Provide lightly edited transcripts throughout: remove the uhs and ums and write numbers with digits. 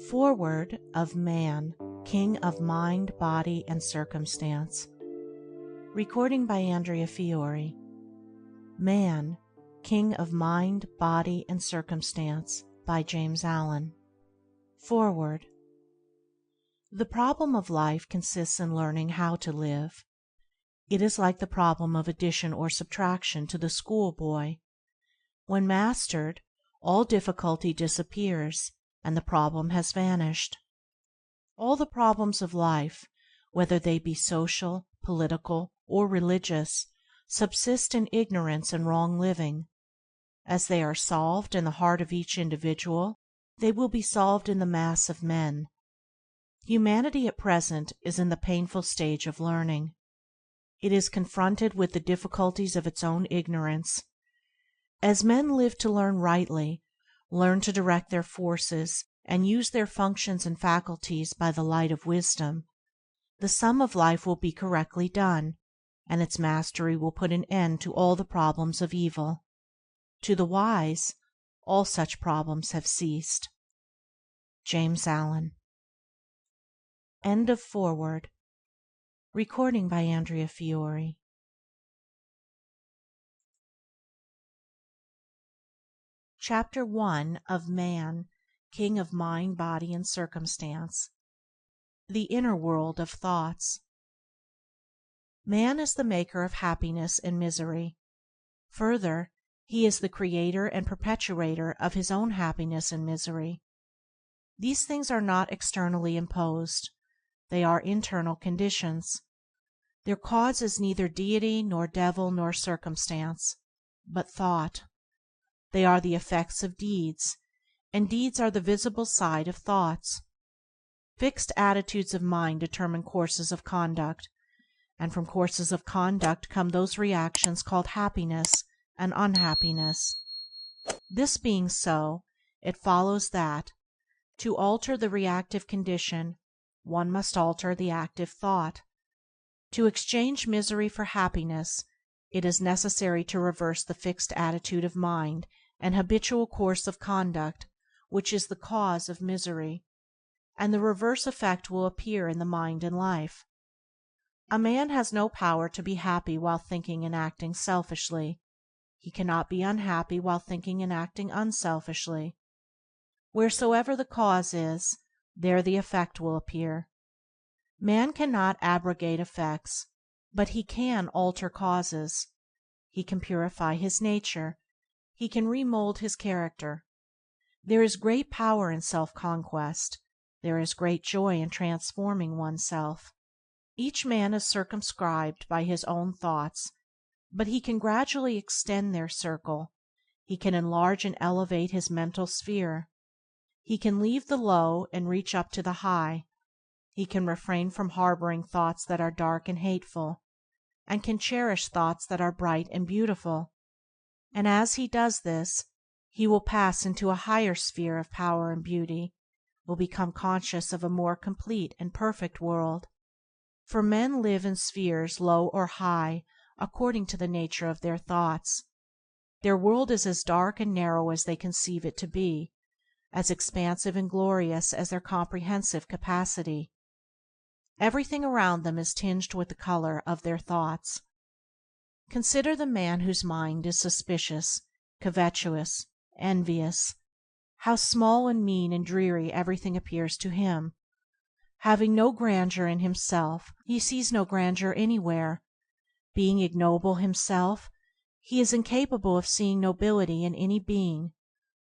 Foreword of Man, King of Mind, Body, and Circumstance. Recording by Andrea Fiore. Man, King of Mind, Body, and Circumstance by James Allen. Foreword. The problem of life consists in learning how to live. It is like the problem of addition or subtraction to the schoolboy. When mastered, all difficulty disappears, and the problem has vanished. All the problems of life, whether they be social, political, or religious, subsist in ignorance and wrong living. As they are solved in the heart of each individual, they will be solved in the mass of men. Humanity at present is in the painful stage of learning. It is confronted with the difficulties of its own ignorance. As men live to learn rightly, learn to direct their forces and use their functions and faculties by the light of wisdom, the sum of life will be correctly done, and its mastery will put an end to all the problems of evil. To the wise, all such problems have ceased. James Allen. End of foreword. Recording by Andrea Fiore. Chapter 1 of Man, King of Mind, Body, and Circumstance. The Inner World of Thoughts. Man is the maker of happiness and misery. Further, he is the creator and perpetuator of his own happiness and misery. These things are not externally imposed. They are internal conditions. Their cause is neither deity nor devil nor circumstance, but thought. They are the effects of deeds, and deeds are the visible side of thoughts. Fixed attitudes of mind determine courses of conduct, and from courses of conduct come those reactions called happiness and unhappiness. This being so, it follows that, to alter the reactive condition, one must alter the active thought. To exchange misery for happiness, it is necessary to reverse the fixed attitude of mind and habitual course of conduct which is the cause of misery, and the reverse effect will appear in the mind and life. A man has no power to be happy while thinking and acting selfishly. He cannot be unhappy while thinking and acting unselfishly. Wheresoever the cause is, there the effect will appear. Man cannot abrogate effects, but he can alter causes. He can purify his nature. He can remold his character. There is great power in self-conquest. There is great joy in transforming oneself. Each man is circumscribed by his own thoughts, but he can gradually extend their circle. He can enlarge and elevate his mental sphere. He can leave the low and reach up to the high. He can refrain from harboring thoughts that are dark and hateful, and can cherish thoughts that are bright and beautiful. And as he does this, he will pass into a higher sphere of power and beauty, will become conscious of a more complete and perfect world. For men live in spheres low or high according to the nature of their thoughts. Their world is as dark and narrow as they conceive it to be, as expansive and glorious as their comprehensive capacity. Everything around them is tinged with the color of their thoughts. Consider the man whose mind is suspicious, covetous, envious. How small and mean and dreary everything appears to him. Having no grandeur in himself, he sees no grandeur anywhere. Being ignoble himself, he is incapable of seeing nobility in any being.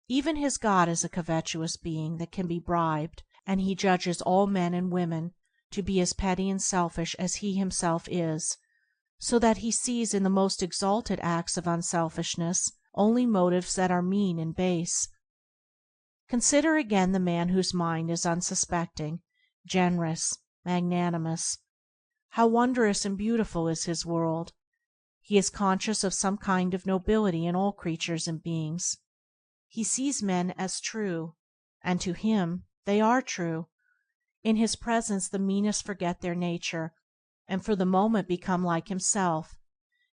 Even his God is a covetous being that can be bribed, and he judges all men and women to be as petty and selfish as he himself is, so that he sees in the most exalted acts of unselfishness only motives that are mean and base. Consider again the man whose mind is unsuspecting, generous, magnanimous. How wondrous and beautiful is his world! He is conscious of some kind of nobility in all creatures and beings. He sees men as true, and to him they are true. In his presence the meanest forget their nature, and for the moment become like himself,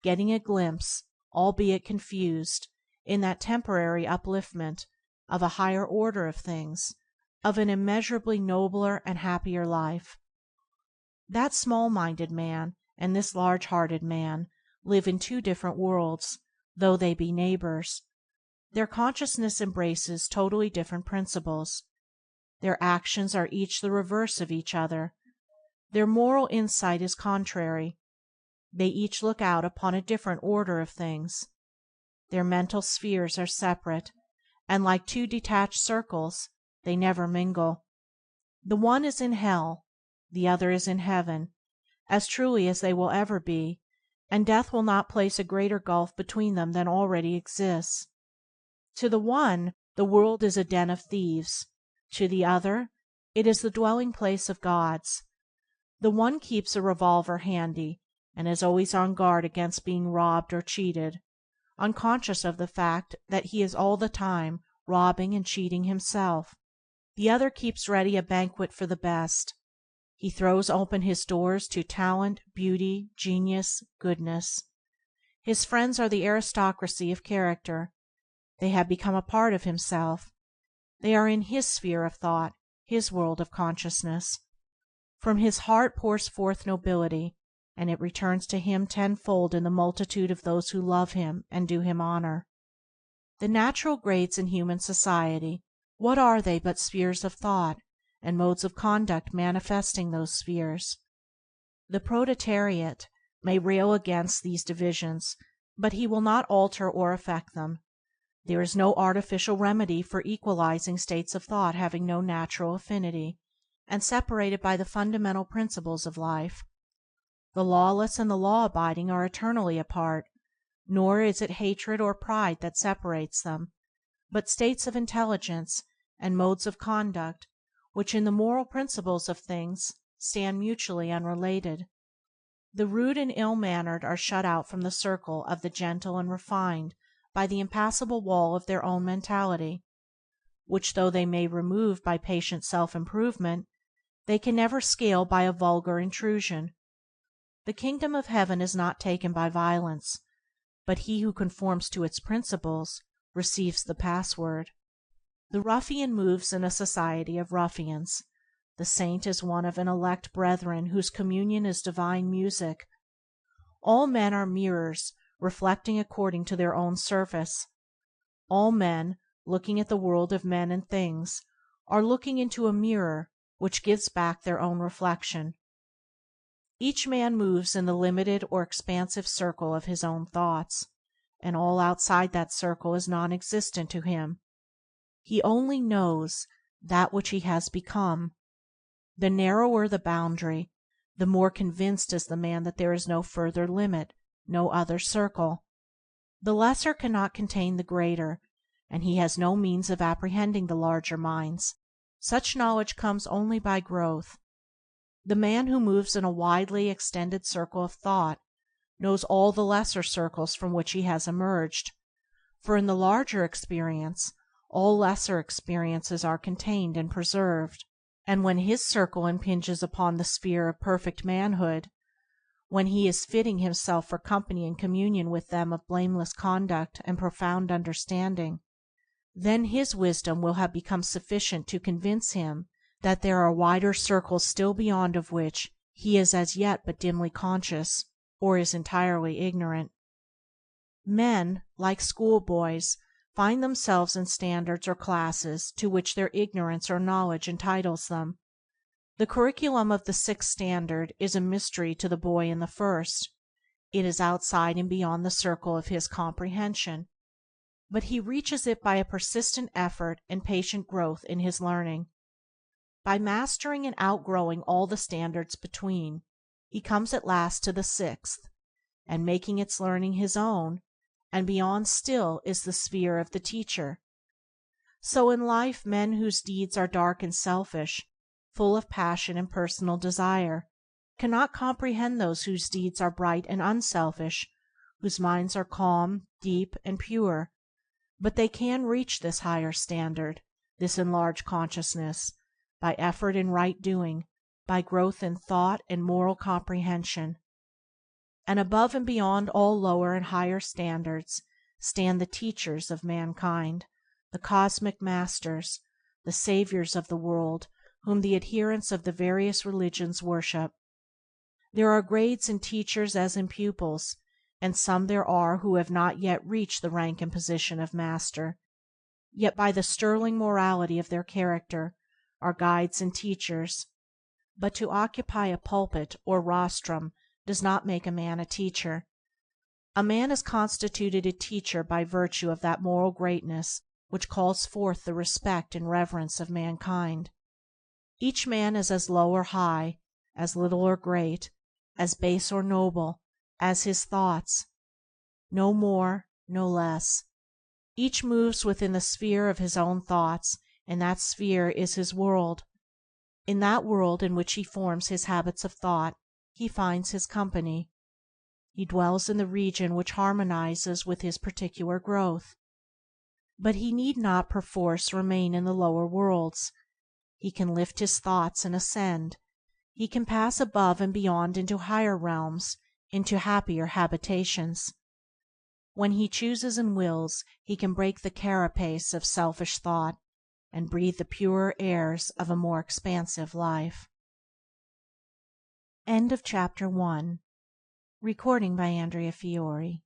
getting a glimpse, albeit confused, in that temporary upliftment, of a higher order of things, of an immeasurably nobler and happier life. That small-minded man and this large-hearted man live in two different worlds, though they be neighbors. Their consciousness embraces totally different principles. Their actions are each the reverse of each other. Their moral insight is contrary. They each look out upon a different order of things. Their mental spheres are separate, and like two detached circles, they never mingle. The one is in hell, the other is in heaven, as truly as they will ever be, and death will not place a greater gulf between them than already exists. To the one, the world is a den of thieves; to the other, it is the dwelling place of gods. The one keeps a revolver handy, and is always on guard against being robbed or cheated, unconscious of the fact that he is all the time robbing and cheating himself. The other keeps ready a banquet for the best. He throws open his doors to talent, beauty, genius, goodness. His friends are the aristocracy of character. They have become a part of himself. They are in his sphere of thought, his world of consciousness. From his heart pours forth nobility, and it returns to him tenfold in the multitude of those who love him and do him honor. The natural grades in human society, what are they but spheres of thought, and modes of conduct manifesting those spheres? The proletariat may rail against these divisions, but he will not alter or affect them. There is no artificial remedy for equalizing states of thought having no natural affinity, and separated by the fundamental principles of life. The lawless and the law-abiding are eternally apart, nor is it hatred or pride that separates them, but states of intelligence and modes of conduct which in the moral principles of things stand mutually unrelated. The rude and ill-mannered are shut out from the circle of the gentle and refined by the impassable wall of their own mentality, which though they may remove by patient self-improvement, they can never scale by a vulgar intrusion. The kingdom of heaven is not taken by violence, but he who conforms to its principles receives the password. The ruffian moves in a society of ruffians. The saint is one of an elect brethren whose communion is divine music. All men are mirrors, reflecting according to their own surface. All men, looking at the world of men and things, are looking into a mirror which gives back their own reflection. Each man moves in the limited or expansive circle of his own thoughts, and all outside that circle is non-existent to him. He only knows that which he has become. The narrower the boundary, the more convinced is the man that there is no further limit, no other circle. The lesser cannot contain the greater, and he has no means of apprehending the larger minds. Such knowledge comes only by growth. The man who moves in a widely extended circle of thought knows all the lesser circles from which he has emerged, for in the larger experience all lesser experiences are contained and preserved. And when his circle impinges upon the sphere of perfect manhood, when he is fitting himself for company and communion with them of blameless conduct and profound understanding, then his wisdom will have become sufficient to convince him that there are wider circles still beyond of which he is as yet but dimly conscious, or is entirely ignorant. Men, like schoolboys, find themselves in standards or classes to which their ignorance or knowledge entitles them. The curriculum of the sixth standard is a mystery to the boy in the first. It is outside and beyond the circle of his comprehension, but he reaches it by a persistent effort and patient growth in his learning. By mastering and outgrowing all the standards between, he comes at last to the sixth, and making its learning his own, and beyond still is the sphere of the teacher. So in life men whose deeds are dark and selfish, full of passion and personal desire, cannot comprehend those whose deeds are bright and unselfish, whose minds are calm, deep, and pure. But they can reach this higher standard, this enlarged consciousness, by effort in right doing, by growth in thought and moral comprehension. And above and beyond all lower and higher standards stand the teachers of mankind, the cosmic masters, the saviors of the world, whom the adherents of the various religions worship. There are grades in teachers as in pupils, and some there are who have not yet reached the rank and position of master, yet by the sterling morality of their character are guides and teachers. But to occupy a pulpit or rostrum does not make a man a teacher. A man is constituted a teacher by virtue of that moral greatness which calls forth the respect and reverence of mankind. Each man is as low or high, as little or great, as base or noble, as his thoughts, no more, no less. Each moves within the sphere of his own thoughts, and that sphere is his world. In that world in which he forms his habits of thought, he finds his company. He dwells in the region which harmonizes with his particular growth. But he need not perforce remain in the lower worlds. He can lift his thoughts and ascend. He can pass above and beyond into higher realms, into happier habitations. When he chooses and wills, he can break the carapace of selfish thought, and breathe the purer airs of a more expansive life. End of Chapter 1. Recording by Andrea Fiore.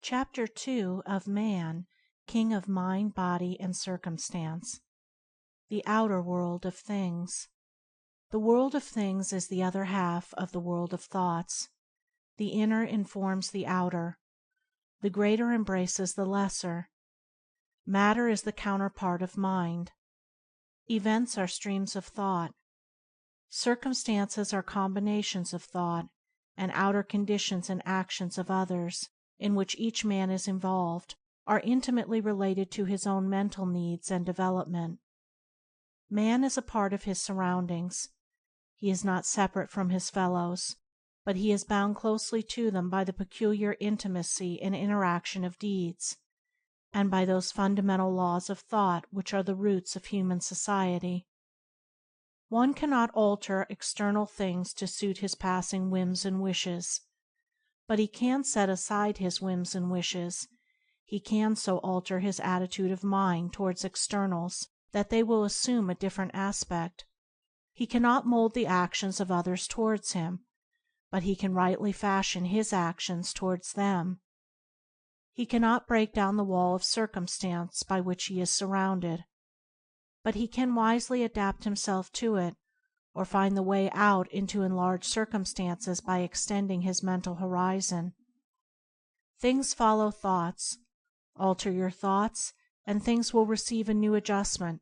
Chapter 2 of Man, King of Mind, Body, and Circumstance. The Outer World of Things. The world of things is the other half of the world of thoughts. The inner informs the outer. The greater embraces the lesser. Matter is the counterpart of mind. Events are streams of thought. Circumstances are combinations of thought, and outer conditions and actions of others, in which each man is involved, are intimately related to his own mental needs and development. Man is a part of his surroundings. He is not separate from his fellows, but he is bound closely to them by the peculiar intimacy and interaction of deeds, and by those fundamental laws of thought which are the roots of human society. One cannot alter external things to suit his passing whims and wishes, but he can set aside his whims and wishes. He can so alter his attitude of mind towards externals that they will assume a different aspect. He cannot mold the actions of others towards him, but he can rightly fashion his actions towards them. He cannot break down the wall of circumstance by which he is surrounded, but he can wisely adapt himself to it, or find the way out into enlarged circumstances by extending his mental horizon. Things follow thoughts. Alter your thoughts, and things will receive a new adjustment.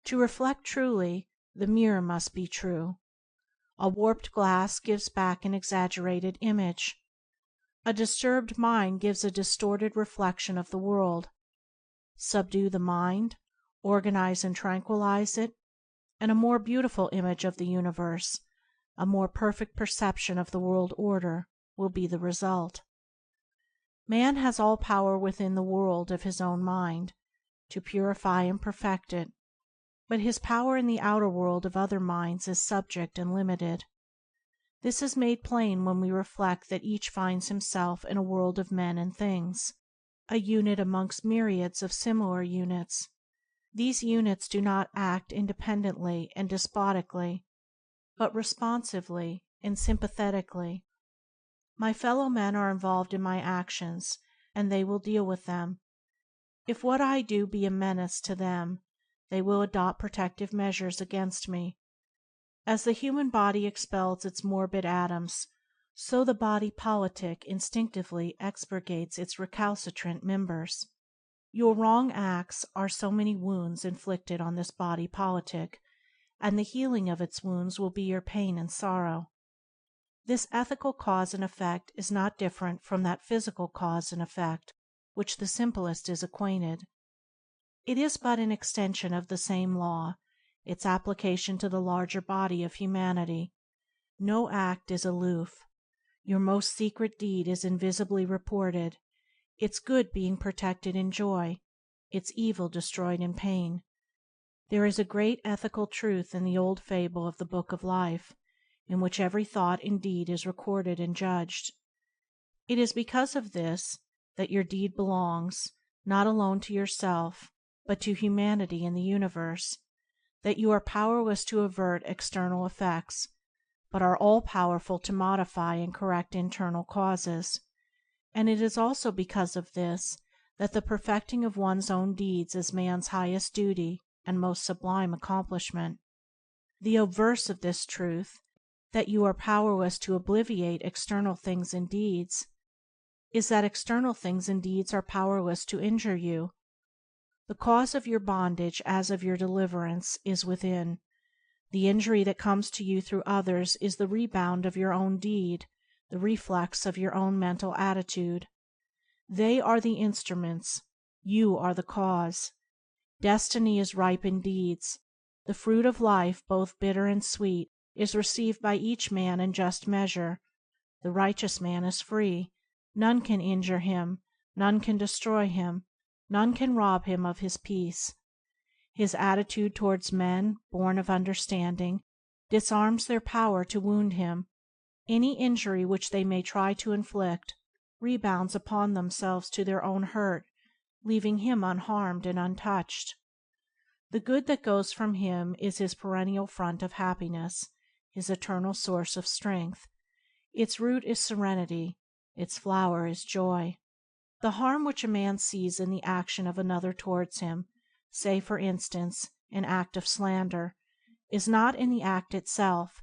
To reflect truly, the mirror must be true. A warped glass gives back an exaggerated image. A disturbed mind gives a distorted reflection of the world. Subdue the mind, organize and tranquilize it, and a more beautiful image of the universe, a more perfect perception of the world order, will be the result. Man has all power within the world of his own mind, to purify and perfect it, but his power in the outer world of other minds is subject and limited. This is made plain when we reflect that each finds himself in a world of men and things, a unit amongst myriads of similar units. These units do not act independently and despotically, but responsively and sympathetically. My fellow men are involved in my actions, and they will deal with them. If what I do be a menace to them, they will adopt protective measures against me. As the human body expels its morbid atoms, so the body politic instinctively expurgates its recalcitrant members. Your wrong acts are so many wounds inflicted on this body politic, and the healing of its wounds will be your pain and sorrow. This ethical cause and effect is not different from that physical cause and effect which the simplest is acquainted. It is but an extension of the same law, its application to the larger body of humanity. No act is aloof. Your most secret deed is invisibly reported, its good being protected in joy, its evil destroyed in pain. There is a great ethical truth in the old fable of the Book of Life, in which every thought and deed is recorded and judged. It is because of this that your deed belongs, not alone to yourself, but to humanity and the universe, that you are powerless to avert external effects, but are all powerful to modify and correct internal causes. And it is also because of this that the perfecting of one's own deeds is man's highest duty and most sublime accomplishment. The obverse of this truth, that you are powerless to obviate external things and deeds, is that external things and deeds are powerless to injure you. The cause of your bondage as of your deliverance is within. The injury that comes to you through others is the rebound of your own deed, the reflex of your own mental attitude. They are the instruments, you are the cause. Destiny is ripe in deeds. The fruit of life, both bitter and sweet, is received by each man in just measure. The righteous man is free. None can injure him, none can destroy him, none can rob him of his peace. His attitude towards men, born of understanding, disarms their power to wound him. Any injury which they may try to inflict rebounds upon themselves to their own hurt, leaving him unharmed and untouched. The good that goes from him is his perennial fount of happiness, his eternal source of strength. Its root is serenity, its flower is joy. The harm which a man sees in the action of another towards him, say for instance an act of slander, is not in the act itself,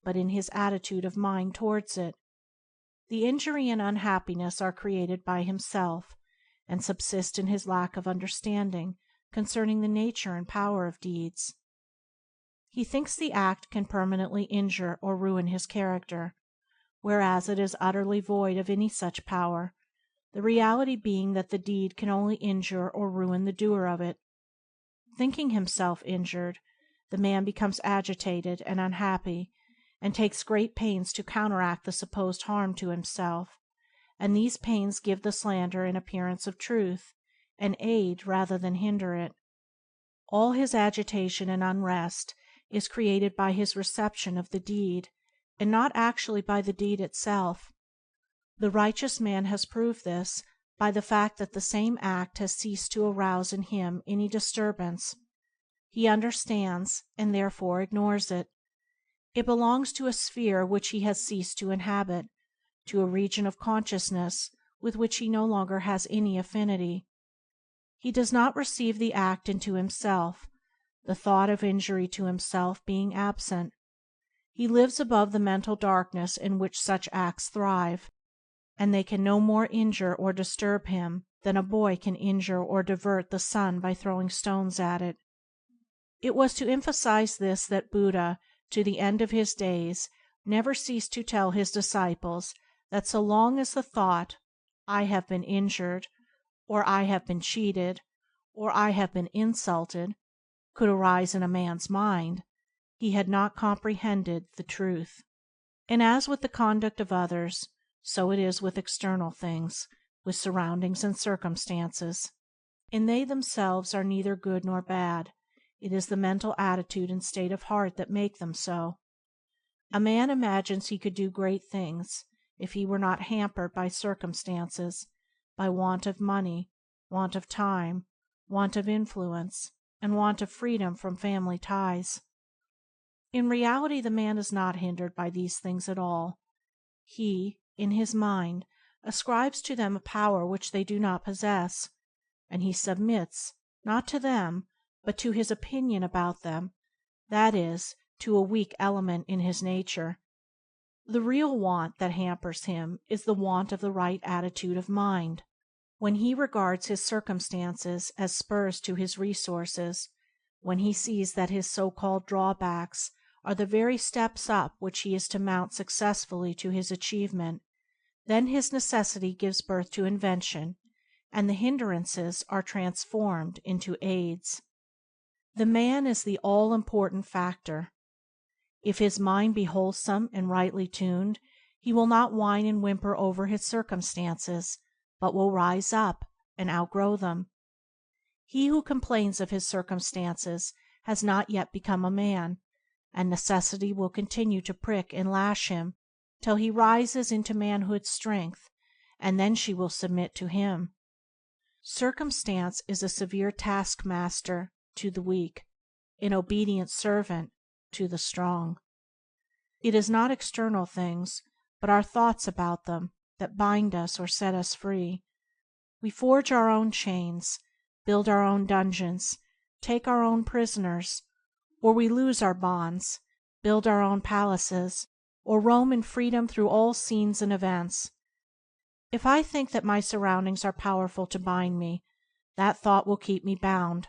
but in his attitude of mind towards it. The injury and unhappiness are created by himself, and subsist in his lack of understanding concerning the nature and power of deeds. He thinks the act can permanently injure or ruin his character, whereas it is utterly void of any such power, the reality being that the deed can only injure or ruin the doer of it. Thinking himself injured, the man becomes agitated and unhappy, and takes great pains to counteract the supposed harm to himself, and these pains give the slander an appearance of truth, and aid rather than hinder it. All his agitation and unrest is created by his reception of the deed, and not actually by the deed itself. The righteous man has proved this by the fact that the same act has ceased to arouse in him any disturbance. He understands, and therefore ignores it. It belongs to a sphere which he has ceased to inhabit, to a region of consciousness with which he no longer has any affinity. He does not receive the act into himself, the thought of injury to himself being absent. He lives above the mental darkness in which such acts thrive, and they can no more injure or disturb him than a boy can injure or divert the sun by throwing stones at it. It was to emphasize this that Buddha, to the end of his days, never ceased to tell his disciples that so long as the thought, "I have been injured," or "I have been cheated," or "I have been insulted," could arise in a man's mind, he had not comprehended the truth. And as with the conduct of others, so it is with external things, with surroundings and circumstances. And they themselves are neither good nor bad. It is the mental attitude and state of heart that make them so. A man imagines he could do great things if he were not hampered by circumstances, by want of money, want of time, want of influence, and want of freedom from family ties. In reality the man is not hindered by these things at all. He, in his mind, ascribes to them a power which they do not possess, and he submits, not to them, but to his opinion about them, that is, to a weak element in his nature. The real want that hampers him is the want of the right attitude of mind. When he regards his circumstances as spurs to his resources, when he sees that his so-called drawbacks are the very steps up which he is to mount successfully to his achievement, then his necessity gives birth to invention, and the hindrances are transformed into aids. The man is the all-important factor. If his mind be wholesome and rightly tuned, he will not whine and whimper over his circumstances, but will rise up and outgrow them. He who complains of his circumstances has not yet become a man, and necessity will continue to prick and lash him till he rises into manhood's strength, and then she will submit to him. Circumstance is a severe taskmaster to the weak, an obedient servant to the strong. It is not external things, but our thoughts about them, that bind us or set us free. We forge our own chains, build our own dungeons, take our own prisoners, or we loose our bonds, build our own palaces, or roam in freedom through all scenes and events. If I think that my surroundings are powerful to bind me, that thought will keep me bound.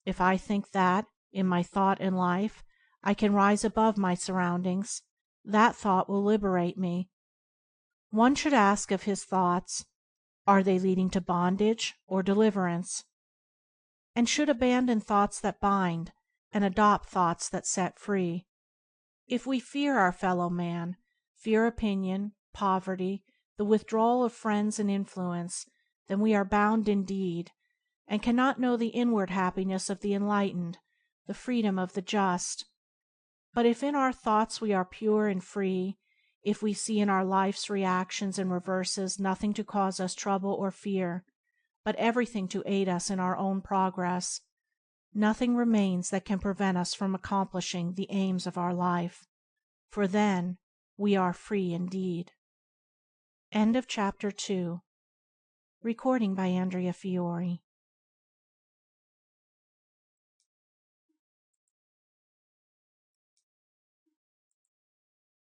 If I think that, in my thought and life, I can rise above my surroundings, that thought will liberate me. One should ask of his thoughts, are they leading to bondage or deliverance? And should abandon thoughts that bind, and adopt thoughts that set free. If we fear our fellow man, fear opinion, poverty, the withdrawal of friends and influence, then we are bound indeed, and cannot know the inward happiness of the enlightened, the freedom of the just. But if in our thoughts we are pure and free, if we see in our life's reactions and reverses nothing to cause us trouble or fear, but everything to aid us in our own progress, nothing remains that can prevent us from accomplishing the aims of our life, for then we are free indeed. End of Chapter 2. Recording by Andrea Fiore.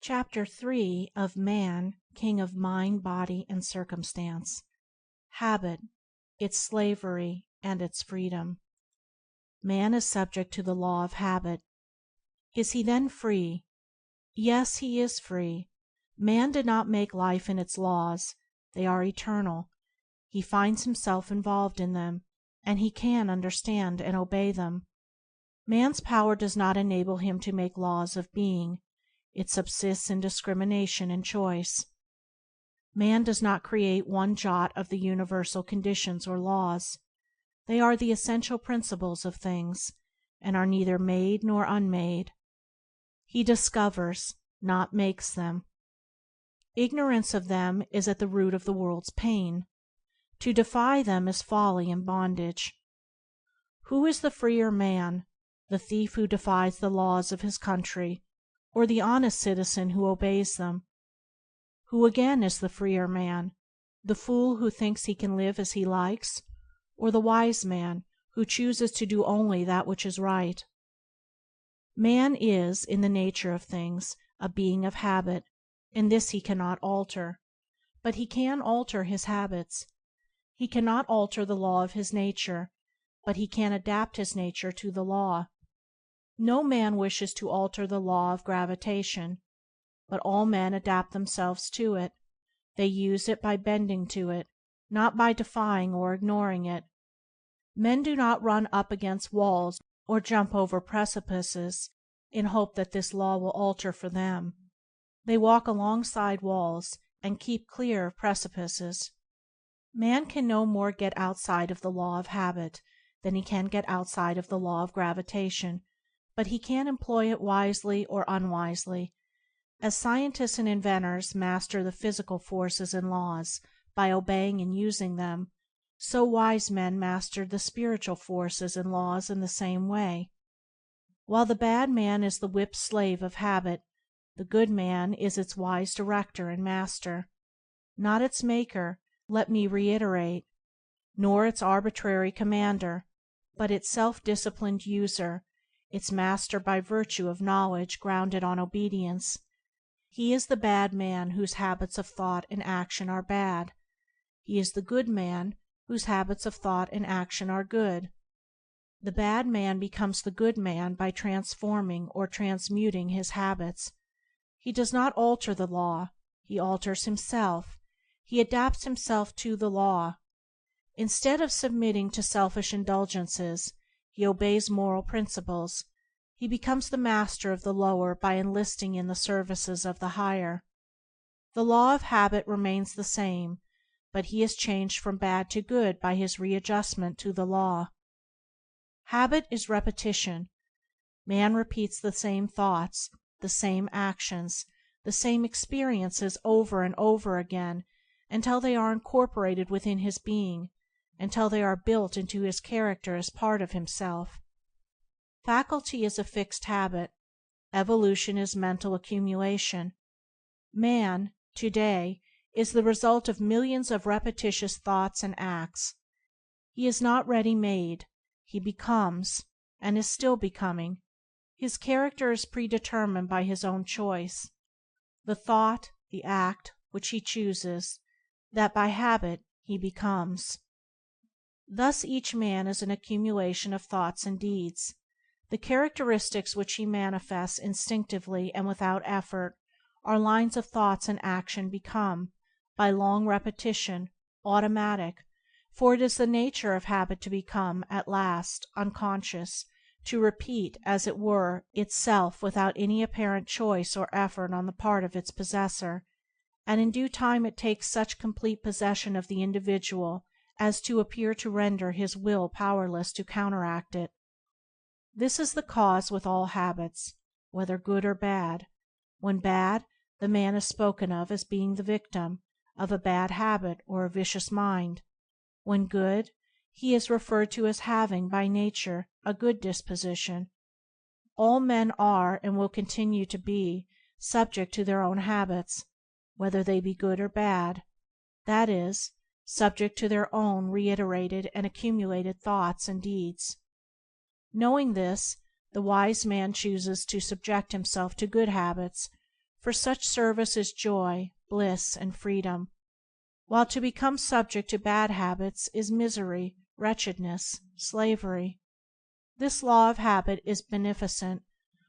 Chapter 3 of Man, King of Mind, Body, and Circumstance. Habit, its slavery, and its freedom. Man is subject to the law of habit. Is he then free? Yes, he is free. Man did not make life and its laws. They are eternal. He finds himself involved in them, and he can understand and obey them. Man's power does not enable him to make laws of being. It subsists in discrimination and choice. Man does not create one jot of the universal conditions or laws. They are the essential principles of things, and are neither made nor unmade. He discovers, not makes them. Ignorance of them is at the root of the world's pain. To defy them is folly and bondage. Who is the freer man, the thief who defies the laws of his country, or the honest citizen who obeys them? Who again is the freer man, the fool who thinks he can live as he likes, or the wise man who chooses to do only that which is right? Man is, in the nature of things, a being of habit, and this he cannot alter. But he can alter his habits. He cannot alter the law of his nature, but he can adapt his nature to the law. No man wishes to alter the law of gravitation, but all men adapt themselves to it. They use it by bending to it, not by defying or ignoring it. Men do not run up against walls or jump over precipices in hope that this law will alter for them. They walk alongside walls and keep clear of precipices. Man can no more get outside of the law of habit than he can get outside of the law of gravitation, but he can employ it wisely or unwisely. As scientists and inventors master the physical forces and laws by obeying and using them, so wise men master the spiritual forces and laws in the same way. While the bad man is the whipped slave of habit, the good man is its wise director and master. Not its maker, let me reiterate, nor its arbitrary commander, but its self-disciplined user, its master by virtue of knowledge grounded on obedience. He is the bad man whose habits of thought and action are bad. He is the good man whose habits of thought and action are good. The bad man becomes the good man by transforming or transmuting his habits. He does not alter the law, he alters himself. He adapts himself to the law. Instead of submitting to selfish indulgences, he obeys moral principles. He becomes the master of the lower by enlisting in the services of the higher. The law of habit remains the same, but he is changed from bad to good by his readjustment to the law. Habit is repetition. Man repeats the same thoughts, the same actions, the same experiences over and over again until they are incorporated within his being, until they are built into his character as part of himself. Faculty is a fixed habit. Evolution is mental accumulation. Man, today, is the result of millions of repetitious thoughts and acts. He is not ready-made. He becomes, and is still becoming. His character is predetermined by his own choice. The thought, the act, which he chooses, that by habit he becomes. Thus each man is an accumulation of thoughts and deeds. The characteristics which he manifests instinctively and without effort are lines of thoughts and action become, by long repetition, automatic, for it is the nature of habit to become, at last, unconscious, to repeat, as it were, itself without any apparent choice or effort on the part of its possessor, and in due time it takes such complete possession of the individual as to appear to render his will powerless to counteract it. This is the cause with all habits, whether good or bad. When bad, the man is spoken of as being the victim of a bad habit or a vicious mind. When good, he is referred to as having, by nature, a good disposition. All men are, and will continue to be, subject to their own habits, whether they be good or bad, that is, subject to their own reiterated and accumulated thoughts and deeds. Knowing this, the wise man chooses to subject himself to good habits, for such service is joy, bliss, and freedom, while to become subject to bad habits is misery, wretchedness, slavery. This law of habit is beneficent,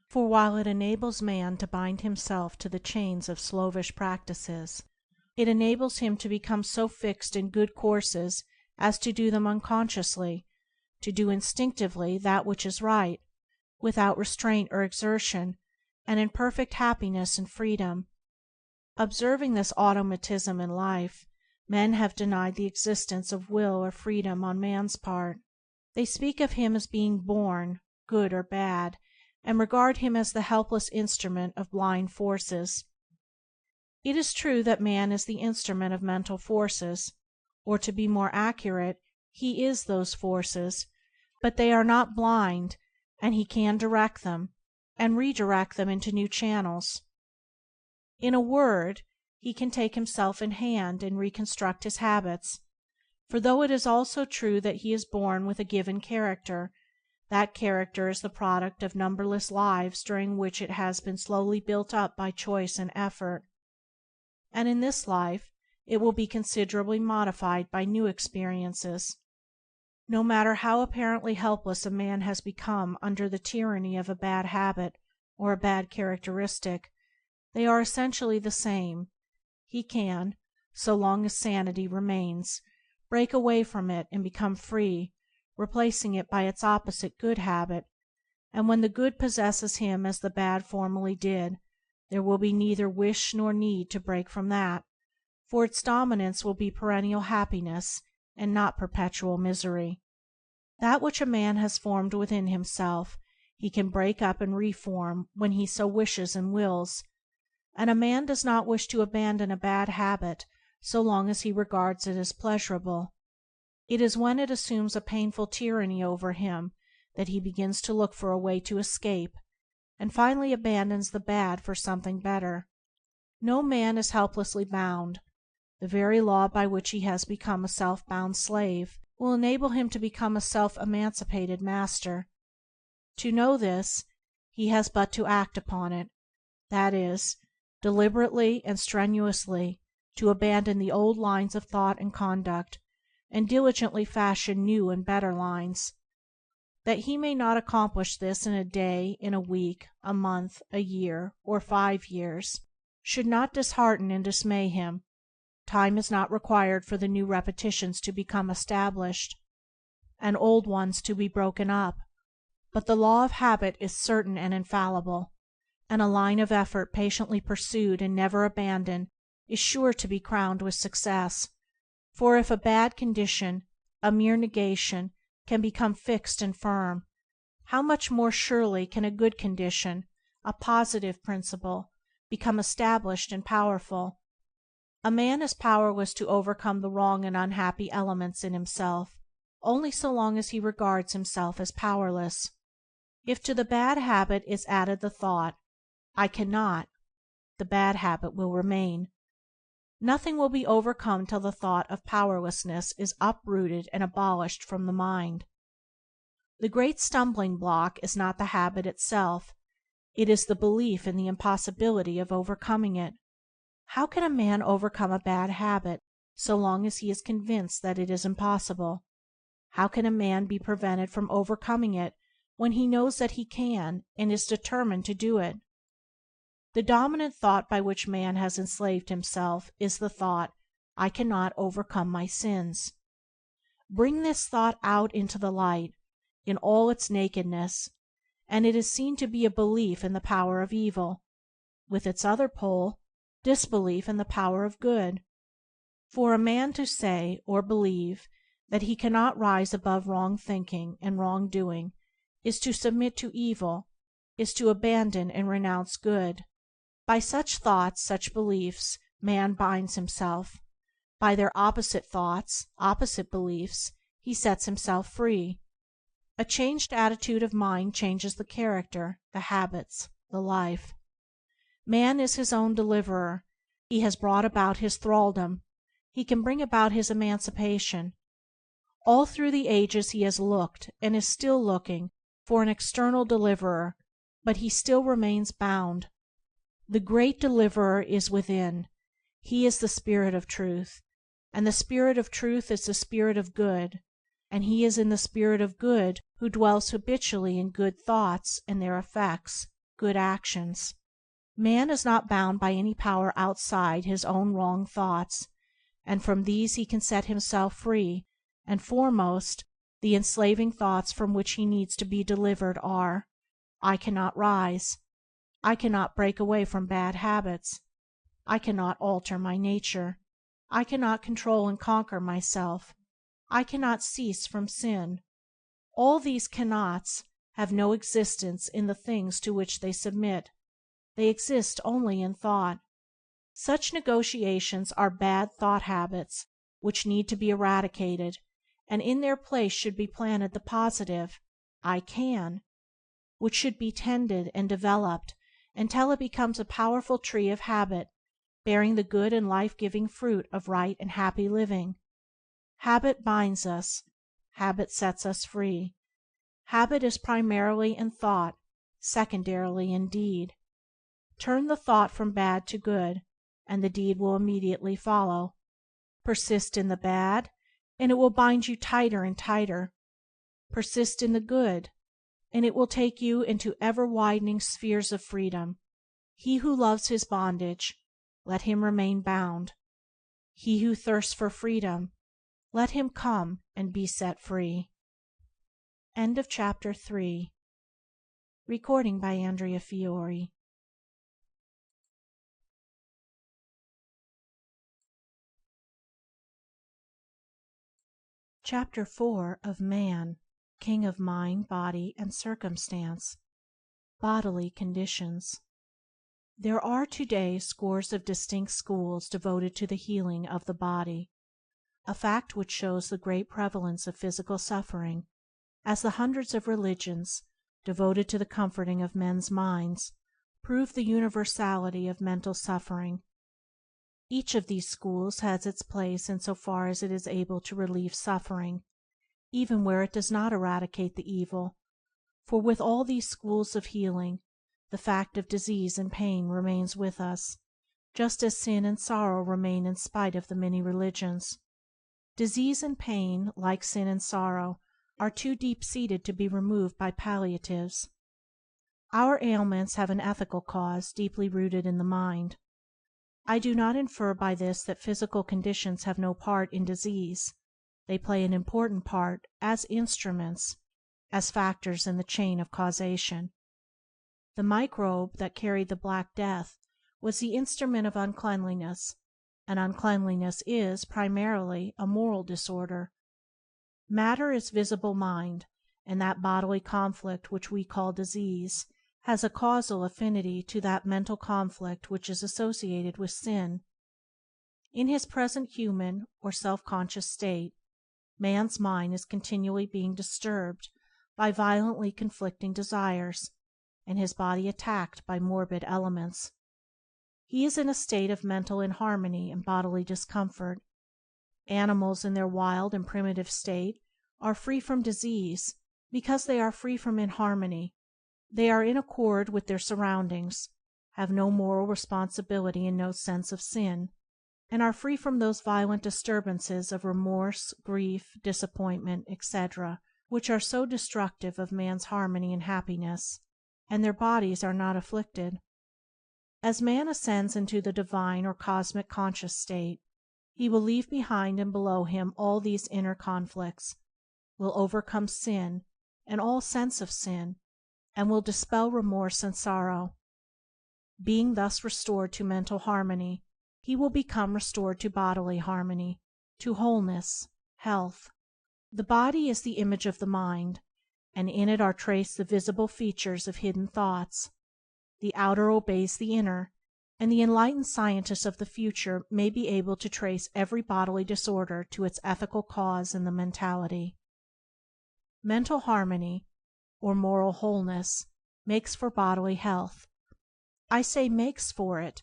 for while it enables man to bind himself to the chains of slovish practices, it enables him to become so fixed in good courses as to do them unconsciously, to do instinctively that which is right, without restraint or exertion, and in perfect happiness and freedom. Observing this automatism in life, men have denied the existence of will or freedom on man's part. They speak of him as being born, good or bad, and regard him as the helpless instrument of blind forces. It is true that man is the instrument of mental forces, or, to be more accurate, he is those forces, but they are not blind, and he can direct them, and redirect them into new channels. In a word, he can take himself in hand and reconstruct his habits, for though it is also true that he is born with a given character, that character is the product of numberless lives during which it has been slowly built up by choice and effort, and in this life it will be considerably modified by new experiences. No matter how apparently helpless a man has become under the tyranny of a bad habit or a bad characteristic, they are essentially the same. He can, so long as sanity remains, break away from it and become free, replacing it by its opposite good habit, and when the good possesses him as the bad formerly did, there will be neither wish nor need to break from that, for its dominance will be perennial happiness and not perpetual misery. That which a man has formed within himself he can break up and reform when he so wishes and wills, and a man does not wish to abandon a bad habit so long as he regards it as pleasurable. It is when it assumes a painful tyranny over him that he begins to look for a way to escape, and finally abandons the bad for something better. No man is helplessly bound. The very law by which he has become a self-bound slave will enable him to become a self-emancipated master. To know this, he has but to act upon it, that is, deliberately and strenuously to abandon the old lines of thought and conduct, and diligently fashion new and better lines. That he may not accomplish this in a day, in a week, a month, a year, or 5 years, should not dishearten and dismay him. Time is not required for the new repetitions to become established, and old ones to be broken up, but the law of habit is certain and infallible, and a line of effort patiently pursued and never abandoned is sure to be crowned with success, for if a bad condition, a mere negation, can become fixed and firm, how much more surely can a good condition, a positive principle, become established and powerful. A man is powerless to overcome the wrong and unhappy elements in himself only so long as he regards himself as powerless. If to the bad habit is added the thought, "I cannot," the bad habit will remain. Nothing will be overcome till the thought of powerlessness is uprooted and abolished from the mind. The great stumbling block is not the habit itself, it is the belief in the impossibility of overcoming it. How can a man overcome a bad habit so long as he is convinced that it is impossible? How can a man be prevented from overcoming it when he knows that he can, and is determined to do it? The dominant thought by which man has enslaved himself is the thought, "I cannot overcome my sins." Bring this thought out into the light, in all its nakedness, and it is seen to be a belief in the power of evil, with its other pole, disbelief in the power of good. For a man to say or believe that he cannot rise above wrong thinking and wrong doing is to submit to evil, is to abandon and renounce good. By such thoughts, such beliefs, man binds himself. By their opposite thoughts, opposite beliefs, he sets himself free. A changed attitude of mind changes the character, the habits, the life. Man is his own deliverer. He has brought about his thraldom. He can bring about his emancipation. All through the ages he has looked, and is still looking, for an external deliverer, but he still remains bound. The great deliverer is within. He is the Spirit of Truth, and the Spirit of Truth is the Spirit of Good, and he is in the Spirit of Good who dwells habitually in good thoughts and their effects, good actions. Man is not bound by any power outside his own wrong thoughts, and from these he can set himself free, and foremost, the enslaving thoughts from which he needs to be delivered are, "I cannot rise," "I cannot break away from bad habits," "I cannot alter my nature," "I cannot control and conquer myself," "I cannot cease from sin." All these cannots have no existence in the things to which they submit. They exist only in thought. Such negotiations are bad thought habits which need to be eradicated, and in their place should be planted the positive, "I can," which should be tended and developed until it becomes a powerful tree of habit, bearing the good and life-giving fruit of right and happy living. Habit binds us. Habit sets us free. Habit is primarily in thought, secondarily in deed. Turn the thought from bad to good, and the deed will immediately follow. Persist in the bad, and it will bind you tighter and tighter. Persist in the good, and it will take you into ever-widening spheres of freedom. He who loves his bondage, let him remain bound. He who thirsts for freedom, let him come and be set free. End of Chapter 3. Recording by Andrea Fiore. Chapter 4 of Man, King of Mind, Body, and Circumstance. Bodily Conditions. There are today scores of distinct schools devoted to the healing of the body, a fact which shows the great prevalence of physical suffering, as the hundreds of religions devoted to the comforting of men's minds prove the universality of mental suffering. Each of these schools has its place in so far as it is able to relieve suffering, even where it does not eradicate the evil, for with all these schools of healing, the fact of disease and pain remains with us, just as sin and sorrow remain in spite of the many religions. Disease and pain, like sin and sorrow, are too deep-seated to be removed by palliatives. Our ailments have an ethical cause deeply rooted in the mind. I do not infer by this that physical conditions have no part in disease. They play an important part as instruments, as factors in the chain of causation. The microbe that carried the Black Death was the instrument of uncleanliness, and uncleanliness is, primarily, a moral disorder. Matter is visible mind, and that bodily conflict which we call disease has a causal affinity to that mental conflict which is associated with sin. In his present human or self-conscious state, man's mind is continually being disturbed by violently conflicting desires, and his body attacked by morbid elements. He is in a state of mental inharmony and bodily discomfort. Animals in their wild and primitive state are free from disease because they are free from inharmony. They are in accord with their surroundings, have no moral responsibility and no sense of sin, and are free from those violent disturbances of remorse, grief, disappointment, etc., which are so destructive of man's harmony and happiness, and their bodies are not afflicted. As man ascends into the divine or cosmic conscious state, he will leave behind and below him all these inner conflicts, will overcome sin and all sense of sin, and will dispel remorse and sorrow. Being thus restored to mental harmony, he will become restored to bodily harmony, to wholeness, health. The body is the image of the mind, and in it are traced the visible features of hidden thoughts. The outer obeys the inner, and the enlightened scientist of the future may be able to trace every bodily disorder to its ethical cause in the mentality. Mental harmony, or moral wholeness, makes for bodily health. I say makes for it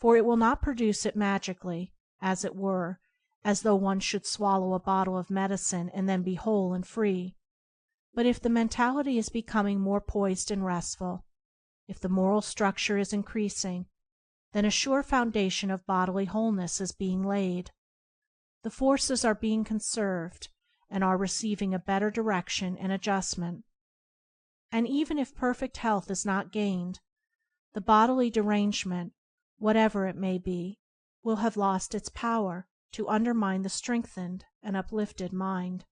will not produce it magically, as it were, as though one should swallow a bottle of medicine and then be whole and free. But if the mentality is becoming more poised and restful, if the moral structure is increasing, then a sure foundation of bodily wholeness is being laid. The forces are being conserved, and are receiving a better direction and adjustment. And even if perfect health is not gained, the bodily derangement, whatever it may be, will have lost its power to undermine the strengthened and uplifted mind.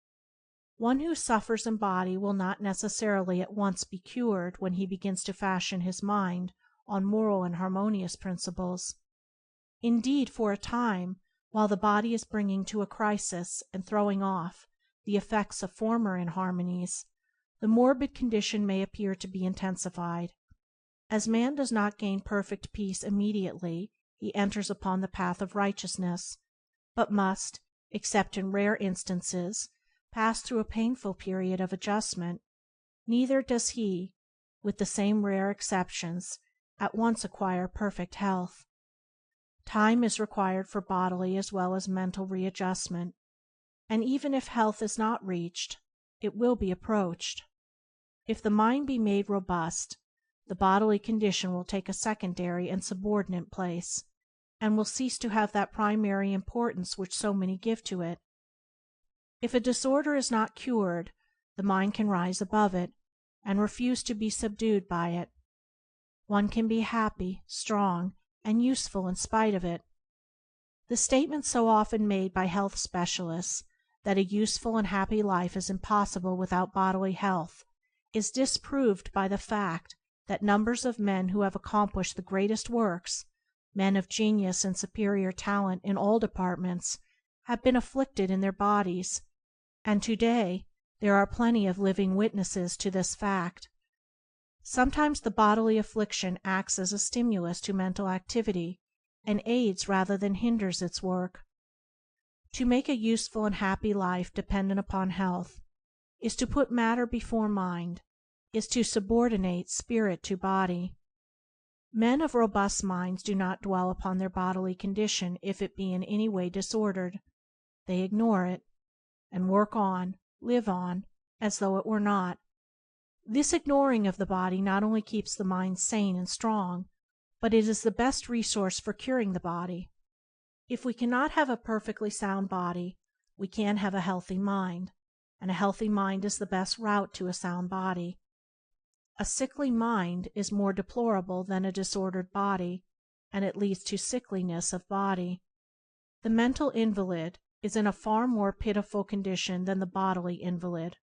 One who suffers in body will not necessarily at once be cured when he begins to fashion his mind on moral and harmonious principles. Indeed, for a time, while the body is bringing to a crisis and throwing off the effects of former inharmonies, the morbid condition may appear to be intensified. As man does not gain perfect peace immediately he enters upon the path of righteousness, but must, except in rare instances, pass through a painful period of adjustment, neither does he, with the same rare exceptions, at once acquire perfect health. Time is required for bodily as well as mental readjustment, and even if health is not reached, it will be approached. If the mind be made robust, the bodily condition will take a secondary and subordinate place, and will cease to have that primary importance which so many give to it. If a disorder is not cured, the mind can rise above it, and refuse to be subdued by it. One can be happy, strong, and useful in spite of it. The statement so often made by health specialists that a useful and happy life is impossible without bodily health is disproved by the fact that numbers of men who have accomplished the greatest works, men of genius and superior talent in all departments, have been afflicted in their bodies, and today there are plenty of living witnesses to this fact. Sometimes the bodily affliction acts as a stimulus to mental activity, and aids rather than hinders its work. To make a useful and happy life dependent upon health is to put matter before mind, is to subordinate spirit to body. Men of robust minds do not dwell upon their bodily condition if it be in any way disordered. They ignore it, and work on, live on, as though it were not. This ignoring of the body not only keeps the mind sane and strong, but it is the best resource for curing the body. If we cannot have a perfectly sound body, we can have a healthy mind, and a healthy mind is the best route to a sound body. A sickly mind is more deplorable than a disordered body, and it leads to sickliness of body. The mental invalid is in a far more pitiful condition than the bodily invalid.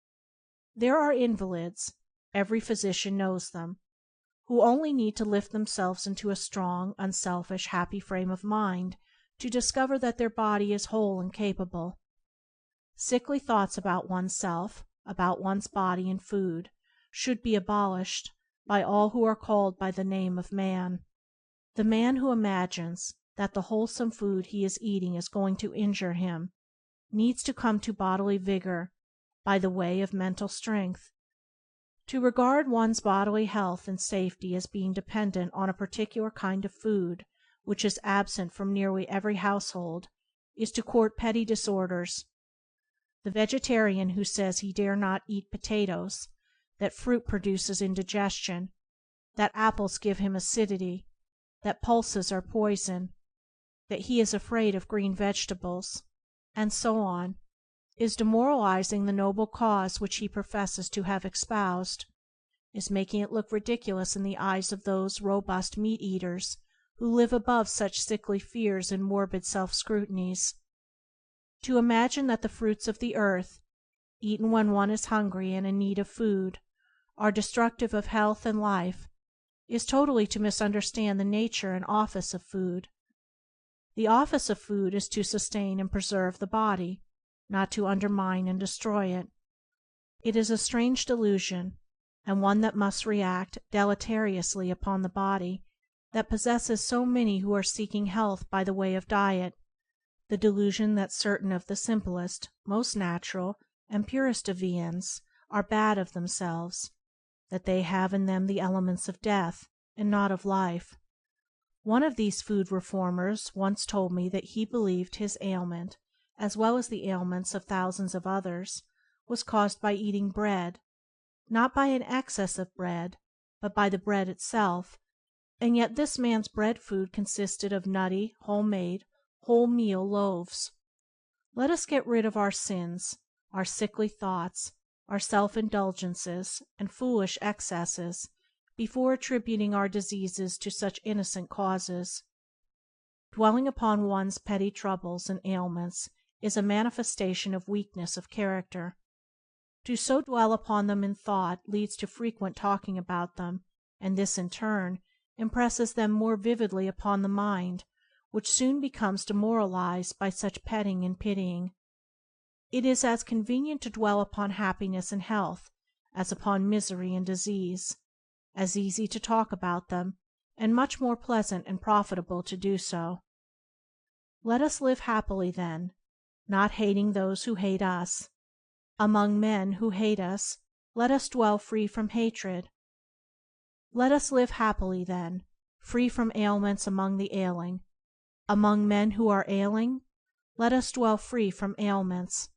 There are invalids, every physician knows them, who only need to lift themselves into a strong, unselfish, happy frame of mind to discover that their body is whole and capable. Sickly thoughts about oneself, about one's body and food, should be abolished by all who are called by the name of man. The man who imagines, that the wholesome food he is eating is going to injure him, needs to come to bodily vigor by the way of mental strength. To regard one's bodily health and safety as being dependent on a particular kind of food which is absent from nearly every household is to court petty disorders. The vegetarian who says he dare not eat potatoes, that fruit produces indigestion, that apples give him acidity, that pulses are poison, that he is afraid of green vegetables, and so on, is demoralizing the noble cause which he professes to have espoused, is making it look ridiculous in the eyes of those robust meat-eaters who live above such sickly fears and morbid self-scrutinies. To imagine that the fruits of the earth, eaten when one is hungry and in need of food, are destructive of health and life is totally to misunderstand the nature and office of food. The office of food is to sustain and preserve the body, not to undermine and destroy it. It is a strange delusion, and one that must react deleteriously upon the body, that possesses so many who are seeking health by the way of diet, the delusion that certain of the simplest, most natural, and purest of viands are bad of themselves, that they have in them the elements of death and not of life. One of these food reformers once told me that he believed his ailment, as well as the ailments of thousands of others, was caused by eating bread, not by an excess of bread, but by the bread itself, and yet this man's bread food consisted of nutty, homemade, wholemeal loaves. Let us get rid of our sins, our sickly thoughts, our self-indulgences and foolish excesses, before attributing our diseases to such innocent causes. Dwelling upon one's petty troubles and ailments is a manifestation of weakness of character. To so dwell upon them in thought leads to frequent talking about them, and this in turn impresses them more vividly upon the mind, which soon becomes demoralized by such petting and pitying. It is as convenient to dwell upon happiness and health as upon misery and disease, as easy to talk about them, and much more pleasant and profitable to do so. Let us live happily, then, not hating those who hate us. Among men who hate us, let us dwell free from hatred. Let us live happily, then, free from ailments among the ailing. Among men who are ailing, let us dwell free from ailments.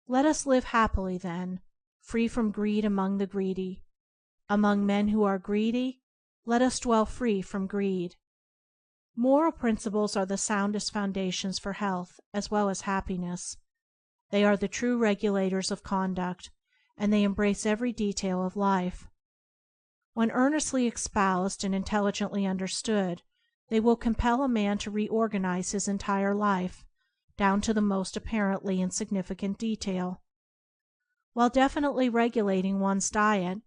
Let us live happily, then, free from greed among the greedy. Among men who are greedy, let us dwell free from greed. Moral principles are the soundest foundations for health as well as happiness. They are the true regulators of conduct, and they embrace every detail of life. When earnestly espoused and intelligently understood, they will compel a man to reorganize his entire life, down to the most apparently insignificant detail. While definitely regulating one's diet,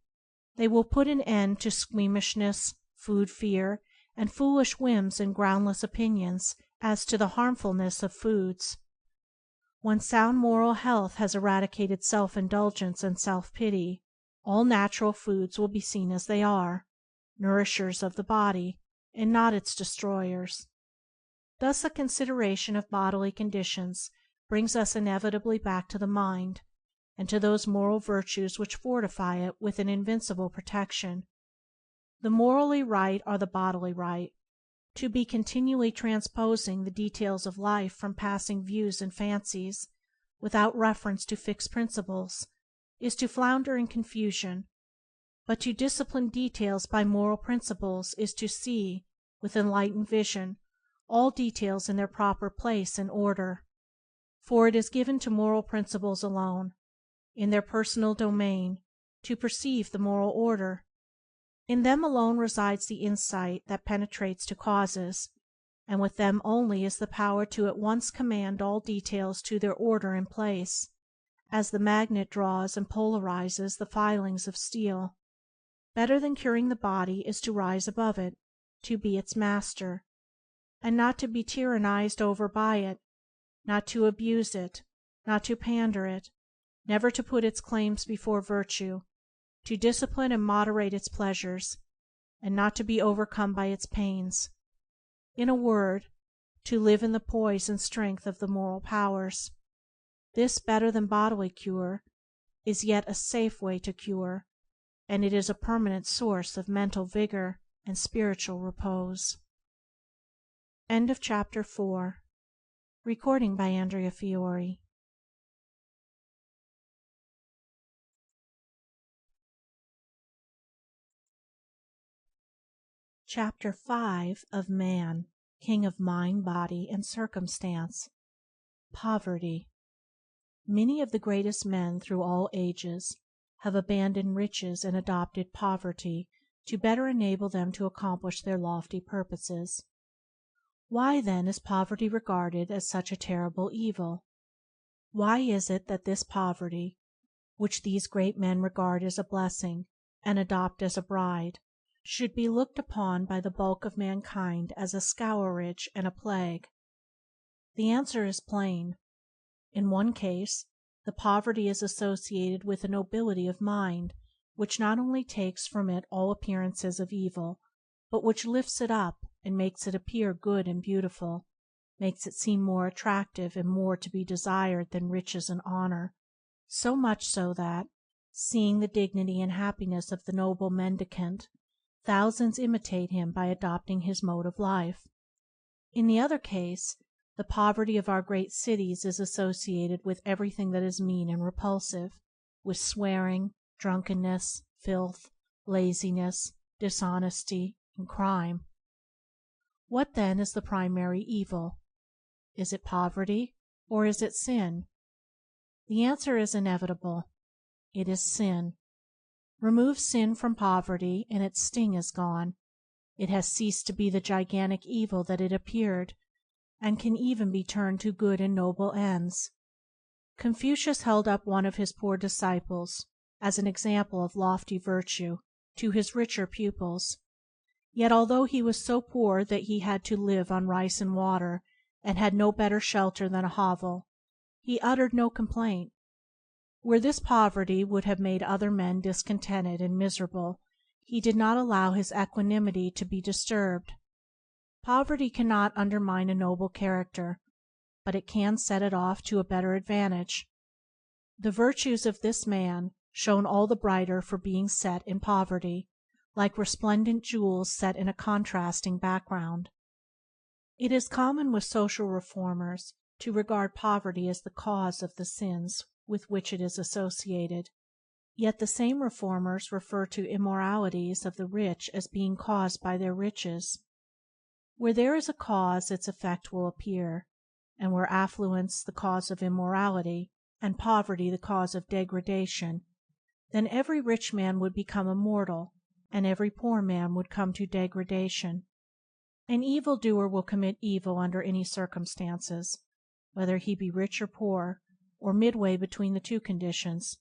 they will put an end to squeamishness, food fear, and foolish whims and groundless opinions as to the harmfulness of foods. When sound moral health has eradicated self-indulgence and self-pity, all natural foods will be seen as they are, nourishers of the body, and not its destroyers. Thus the consideration of bodily conditions brings us inevitably back to the mind, and to those moral virtues which fortify it with an invincible protection. The morally right are the bodily right. To be continually transposing the details of life from passing views and fancies, without reference to fixed principles, is to flounder in confusion, but to discipline details by moral principles is to see, with enlightened vision, all details in their proper place and order. For it is given to moral principles alone, in their personal domain, to perceive the moral order. In them alone resides the insight that penetrates to causes, and with them only is the power to at once command all details to their order and place, as the magnet draws and polarizes the filings of steel. Better than curing the body is to rise above it, to be its master, and not to be tyrannized over by it, not to abuse it, not to pander it, never to put its claims before virtue, to discipline and moderate its pleasures, and not to be overcome by its pains. In a word, to live in the poise and strength of the moral powers. This, better than bodily cure, is yet a safe way to cure, and it is a permanent source of mental vigor and spiritual repose. End of chapter 4. Recording by Andrea Fiore. Chapter 5 of Man, King of Mind, Body, and Circumstance. Poverty. Many of the greatest men through all ages have abandoned riches and adopted poverty to better enable them to accomplish their lofty purposes. Why, then, is poverty regarded as such a terrible evil? Why is it that this poverty, which these great men regard as a blessing and adopt as a bride, should be looked upon by the bulk of mankind as a scourge and a plague? The answer is plain. In one case, the poverty is associated with a nobility of mind which not only takes from it all appearances of evil, but which lifts it up and makes it appear good and beautiful, makes it seem more attractive and more to be desired than riches and honor, so much so that, seeing the dignity and happiness of the noble mendicant, thousands imitate him by adopting his mode of life. In the other case, the poverty of our great cities is associated with everything that is mean and repulsive, with swearing, drunkenness, filth, laziness, dishonesty, and crime. What, then, is the primary evil? Is it poverty, or is it sin? The answer is inevitable. It is sin. Remove sin from poverty, and its sting is gone. It has ceased to be the gigantic evil that it appeared, and can even be turned to good and noble ends. Confucius held up one of his poor disciples as an example of lofty virtue to his richer pupils. Yet although he was so poor that he had to live on rice and water, and had no better shelter than a hovel, he uttered no complaint. Where this poverty would have made other men discontented and miserable, he did not allow his equanimity to be disturbed. Poverty cannot undermine a noble character, but it can set it off to a better advantage. The virtues of this man shone all the brighter for being set in poverty, like resplendent jewels set in a contrasting background. It is common with social reformers to regard poverty as the cause of the sins with which it is associated, yet the same reformers refer to immoralities of the rich as being caused by their riches. Where there is a cause its effect will appear, and where affluence the cause of immorality, and poverty the cause of degradation, then every rich man would become immortal, and every poor man would come to degradation. An evil-doer will commit evil under any circumstances, whether he be rich or poor, or midway between the two conditions.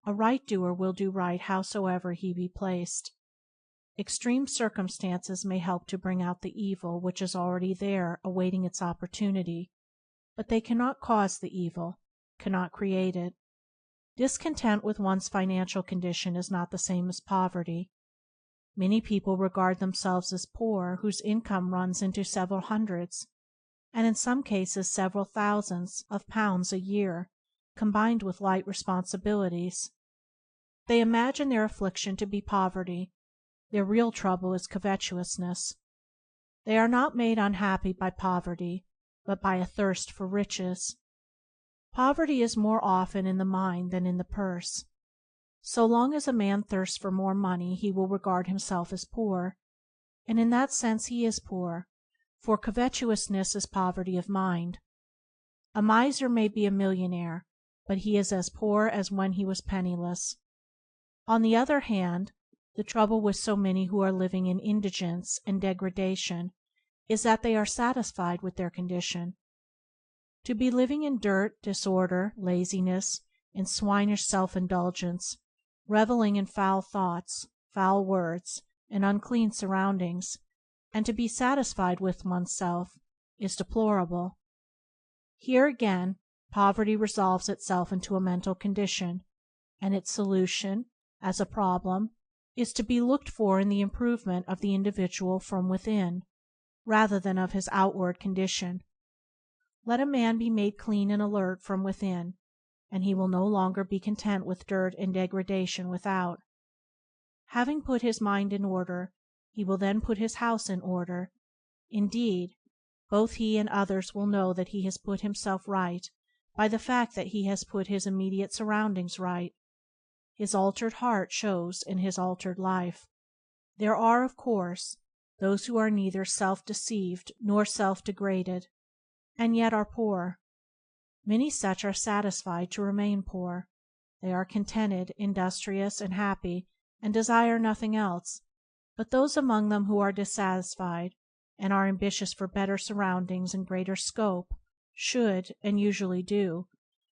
A right-doer will do right howsoever he be placed. Extreme circumstances may help to bring out the evil which is already there awaiting its opportunity, but they cannot cause the evil, cannot create it. Discontent with one's financial condition is not the same as poverty. Many people regard themselves as poor whose income runs into several hundreds, and in some cases several thousands, of pounds a year, combined with light responsibilities. They imagine their affliction to be poverty. Their real trouble is covetousness. They are not made unhappy by poverty, but by a thirst for riches. Poverty is more often in the mind than in the purse. So long as a man thirsts for more money he will regard himself as poor, and in that sense he is poor, for covetousness is poverty of mind. A miser may be a millionaire, but he is as poor as when he was penniless. On the other hand, the trouble with so many who are living in indigence and degradation is that they are satisfied with their condition. To be living in dirt, disorder, laziness, in swinish self-indulgence, reveling in foul thoughts, foul words, and unclean surroundings, and to be satisfied with oneself, is deplorable. Here again, poverty resolves itself into a mental condition, and its solution, as a problem, is to be looked for in the improvement of the individual from within. rather than of his outward condition. Let a man be made clean and alert from within, and he will no longer be content with dirt and degradation without. Having put his mind in order, he will then put his house in order. Indeed, both he and others will know that he has put himself right by the fact that he has put his immediate surroundings right. His altered heart shows in his altered life. There are, of course, those who are neither self-deceived nor self-degraded, and yet are poor. Many such are satisfied to remain poor. They are contented, industrious, and happy, and desire nothing else. But those among them who are dissatisfied, and are ambitious for better surroundings and greater scope, should, and usually do,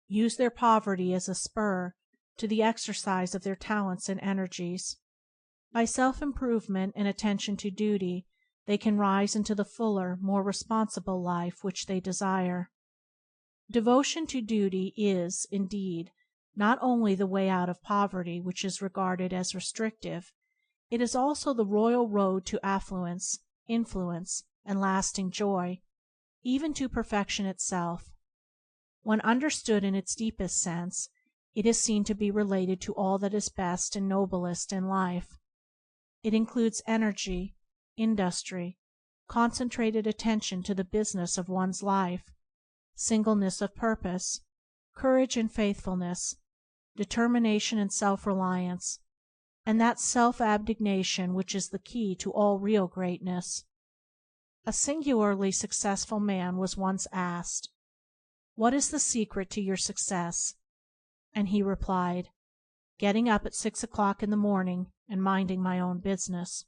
use their poverty as a spur to the exercise of their talents and energies. By self-improvement and attention to duty they can rise into the fuller, more responsible life which they desire. Devotion to duty is, indeed, not only the way out of poverty which is regarded as restrictive, it is also the royal road to affluence, influence, and lasting joy, even to perfection itself. When understood in its deepest sense, it is seen to be related to all that is best and noblest in life. It includes energy, industry, concentrated attention to the business of one's life, singleness of purpose, courage and faithfulness, determination and self-reliance, and that self-abnegation which is the key to all real greatness. A singularly successful man was once asked, "What is the secret to your success?" And he replied, "Getting up at 6 o'clock in the morning and minding my own business."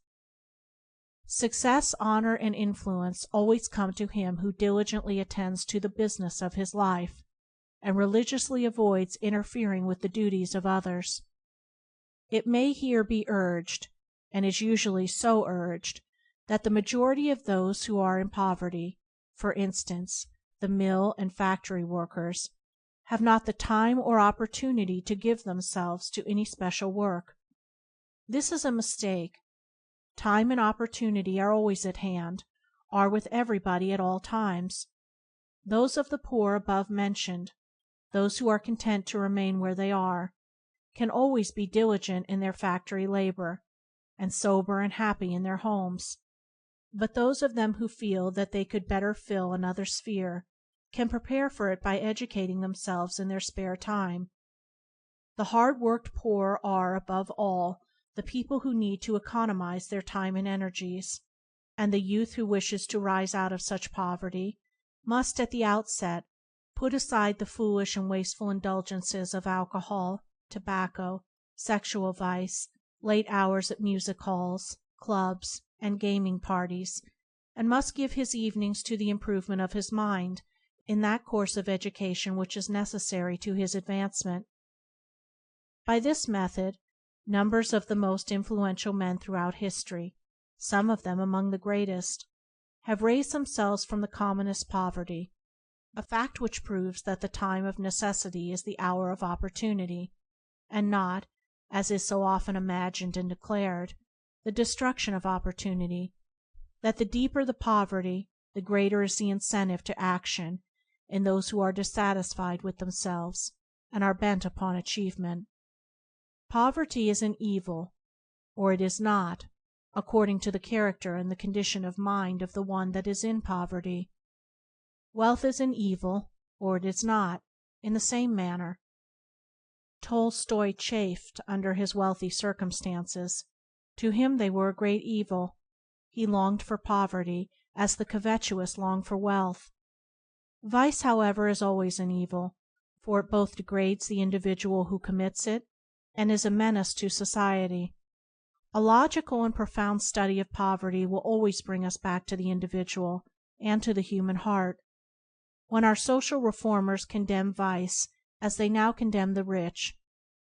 Success, honor, and influence always come to him who diligently attends to the business of his life, and religiously avoids interfering with the duties of others. It may here be urged, and is usually so urged, that the majority of those who are in poverty, for instance, the mill and factory workers, have not the time or opportunity to give themselves to any special work. This is a mistake. Time and opportunity are always at hand, are with everybody at all times. Those of the poor above mentioned, those who are content to remain where they are, can always be diligent in their factory labor, and sober and happy in their homes. But those of them who feel that they could better fill another sphere can prepare for it by educating themselves in their spare time. The hard-worked poor are, above all, the people who need to economize their time and energies, and the youth who wishes to rise out of such poverty must at the outset put aside the foolish and wasteful indulgences of alcohol, tobacco, sexual vice, late hours at music halls, clubs, and gaming parties, and must give his evenings to the improvement of his mind in that course of education which is necessary to his advancement. By this method numbers of the most influential men throughout history, some of them among the greatest, have raised themselves from the commonest poverty, a fact which proves that the time of necessity is the hour of opportunity, and not, as is so often imagined and declared, the destruction of opportunity; that the deeper the poverty, the greater is the incentive to action in those who are dissatisfied with themselves and are bent upon achievement. Poverty is an evil, or it is not, according to the character and the condition of mind of the one that is in poverty. Wealth is an evil, or it is not, in the same manner. Tolstoy chafed under his wealthy circumstances. To him they were a great evil. He longed for poverty as the covetous long for wealth. Vice, however, is always an evil, for it both degrades the individual who commits it and is a menace to society. A logical and profound study of poverty will always bring us back to the individual and to the human heart. When our social reformers condemn vice as they now condemn the rich,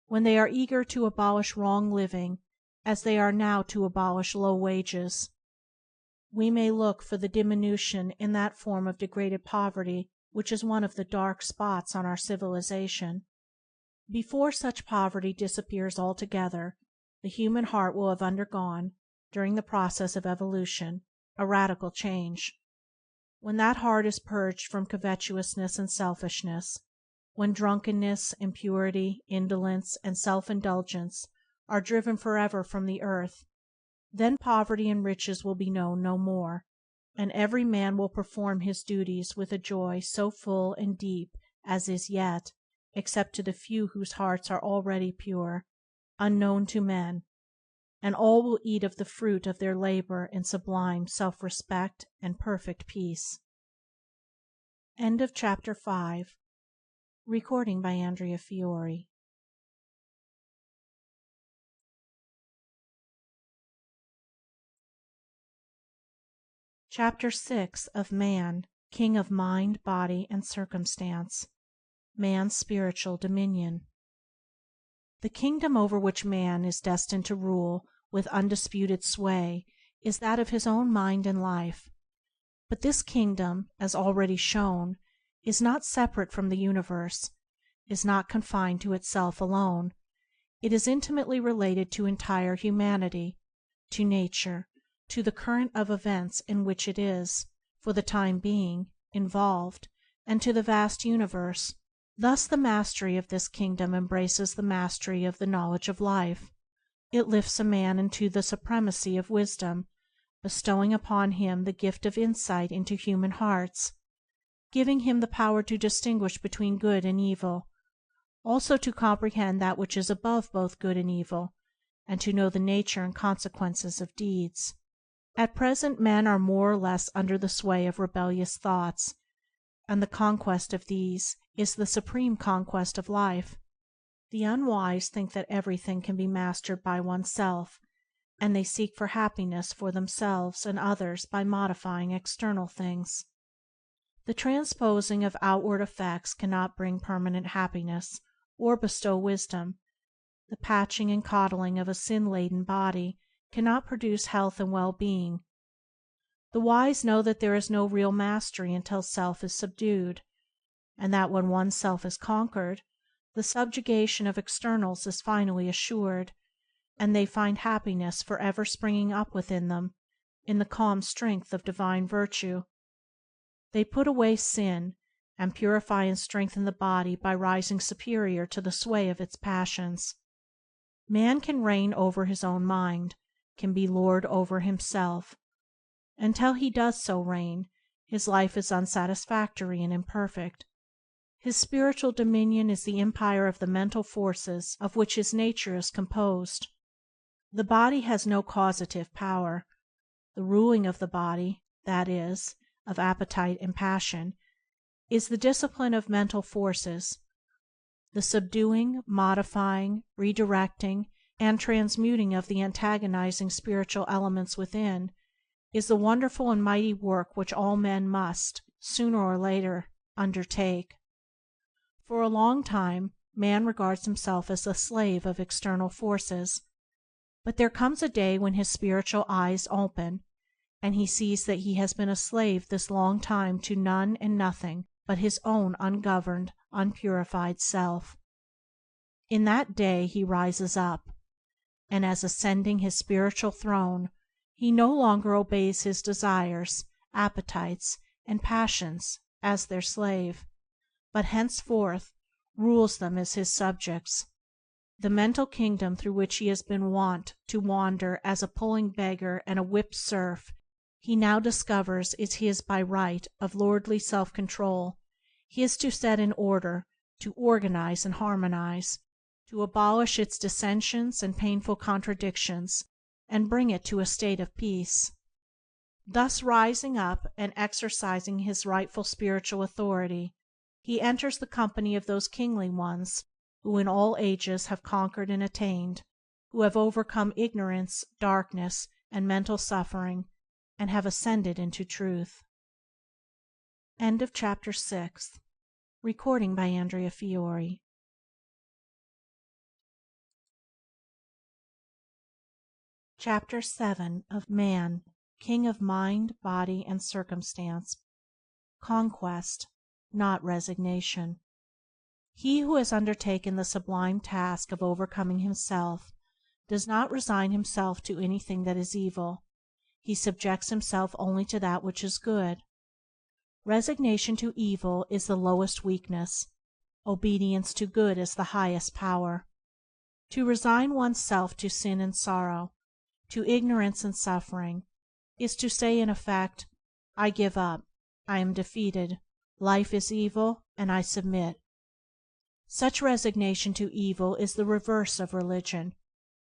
when they are eager to abolish wrong living as they are now to abolish low wages, we may look for the diminution in that form of degraded poverty which is one of the dark spots on our civilization. Before such poverty disappears altogether, the human heart will have undergone, during the process of evolution, a radical change. When that heart is purged from covetousness and selfishness, when drunkenness, impurity, indolence, and self-indulgence are driven forever from the earth, then poverty and riches will be known no more, and every man will perform his duties with a joy so full and deep as is yet, except to the few whose hearts are already pure, unknown to men, and all will eat of the fruit of their labor in sublime self-respect and perfect peace. Chapter 5. Recording by Andrea Fiore. Chapter 6 of Man, King of Mind, Body, and Circumstance. Man's Spiritual Dominion. The kingdom over which man is destined to rule with undisputed sway is that of his own mind and life. But this kingdom, as already shown, is not separate from the universe, is not confined to itself alone. It is intimately related to entire humanity, to nature, to the current of events in which it is, for the time being, involved, and to the vast universe. Thus the mastery of this kingdom embraces the mastery of the knowledge of life. It lifts a man into the supremacy of wisdom, bestowing upon him the gift of insight into human hearts, giving him the power to distinguish between good and evil, also to comprehend that which is above both good and evil, and to know the nature and consequences of deeds. At present men are more or less under the sway of rebellious thoughts, and the conquest of these is the supreme conquest of life. The unwise think that everything can be mastered by oneself, and they seek for happiness for themselves and others by modifying external things. The transposing of outward effects cannot bring permanent happiness or bestow wisdom. The patching and coddling of a sin-laden body cannot produce health and well-being. The wise know that there is no real mastery until self is subdued, and that when one's self is conquered, the subjugation of externals is finally assured, and they find happiness forever springing up within them in the calm strength of divine virtue. They put away sin, and purify and strengthen the body by rising superior to the sway of its passions. Man can reign over his own mind, can be lord over himself. Until he does so reign, his life is unsatisfactory and imperfect. His spiritual dominion is the empire of the mental forces of which his nature is composed. The body has no causative power. The ruling of the body, that is, of appetite and passion, is the discipline of mental forces. The subduing, modifying, redirecting, and transmuting of the antagonizing spiritual elements within is the wonderful and mighty work which all men must, sooner or later, undertake. For a long time man regards himself as the slave of external forces, but there comes a day when his spiritual eyes open, and he sees that he has been a slave this long time to none and nothing but his own ungoverned, unpurified self. In that day he rises up, and as ascending his spiritual throne, he no longer obeys his desires, appetites, and passions as their slave, but henceforth rules them as his subjects. The mental kingdom through which he has been wont to wander as a puling beggar and a whipped serf, he now discovers is his by right of lordly self-control, his to set in order, to organize and harmonize, to abolish its dissensions and painful contradictions, and bring it to a state of peace. Thus rising up and exercising his rightful spiritual authority, he enters the company of those kingly ones who in all ages have conquered and attained, who have overcome ignorance, darkness, and mental suffering, and have ascended into truth. Chapter 6. Recording by Andrea Fiore. Chapter 7 of Man, King of Mind, Body, and Circumstance. Conquest, not Resignation. He who has undertaken the sublime task of overcoming himself does not resign himself to anything that is evil. he subjects himself only to that which is good. Resignation to evil is the lowest weakness. Obedience to good is the highest power. To resign one's self to sin and sorrow, to ignorance and suffering, is to say in effect, I give up, I am defeated, life is evil, and I submit. Such resignation to evil is the reverse of religion.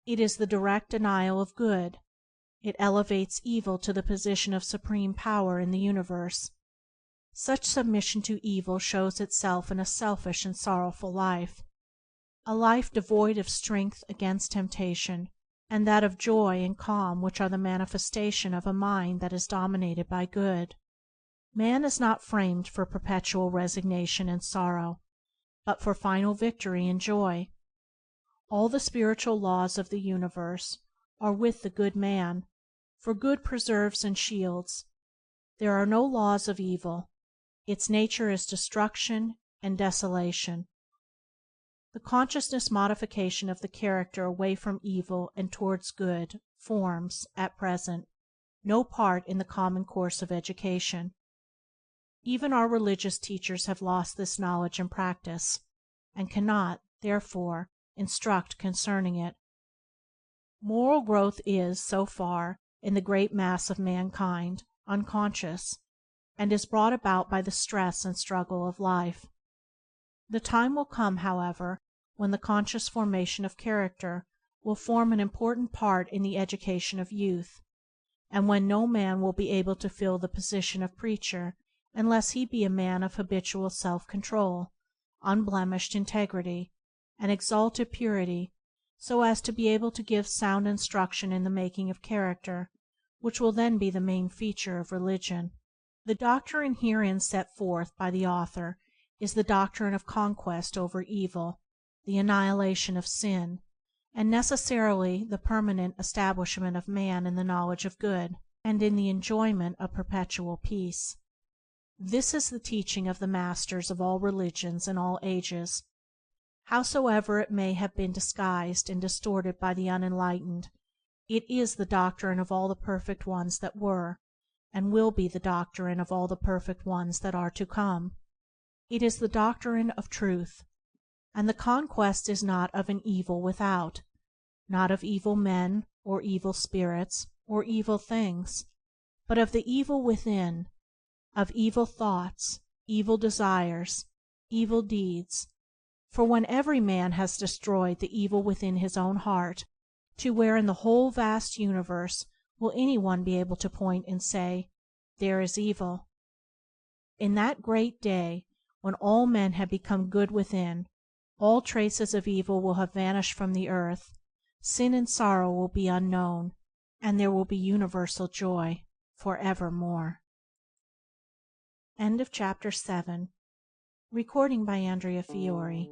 It is the direct denial of good. It elevates evil to the position of supreme power in the universe. Such submission to evil shows itself in a selfish and sorrowful life, a life devoid of strength against temptation, and that of joy and calm which are the manifestation of a mind that is dominated by good. Man is not framed for perpetual resignation and sorrow, but for final victory and joy. All the spiritual laws of the universe are with the good man, for good preserves and shields. There are no laws of evil. Its nature is destruction and desolation. The consciousness modification of the character away from evil and towards good forms, at present, no part in the common course of education. Even our religious teachers have lost this knowledge and practice, and cannot, therefore, instruct concerning it. Moral growth is, so far, in the great mass of mankind, unconscious, and is brought about by the stress and struggle of life. The time will come, however, when the conscious formation of character will form an important part in the education of youth, and when no man will be able to fill the position of preacher unless he be a man of habitual self-control, unblemished integrity, and exalted purity, so as to be able to give sound instruction in the making of character, which will then be the main feature of religion. The doctrine herein set forth by the author is the doctrine of conquest over evil, the annihilation of sin, and necessarily the permanent establishment of man in the knowledge of good, and in the enjoyment of perpetual peace. This is the teaching of the masters of all religions in all ages. Howsoever it may have been disguised and distorted by the unenlightened, it is the doctrine of all the perfect ones that were, and will be the doctrine of all the perfect ones that are to come. It is the doctrine of truth, and the conquest is not of an evil without, not of evil men or evil spirits or evil things, but of the evil within, of evil thoughts, evil desires, evil deeds. For when every man has destroyed the evil within his own heart, to where in the whole vast universe will any one be able to point and say, there is evil? In that great day, when all men have become good within, all traces of evil will have vanished from the earth, sin and sorrow will be unknown, and there will be universal joy for evermore. End of Chapter 7. Recording by Andrea Fiore.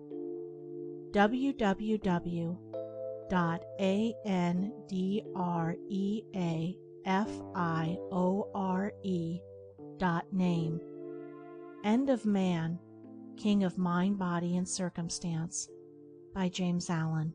www.andreafiore.name. End of Man, King of Mind, Body, and Circumstance by James Allen.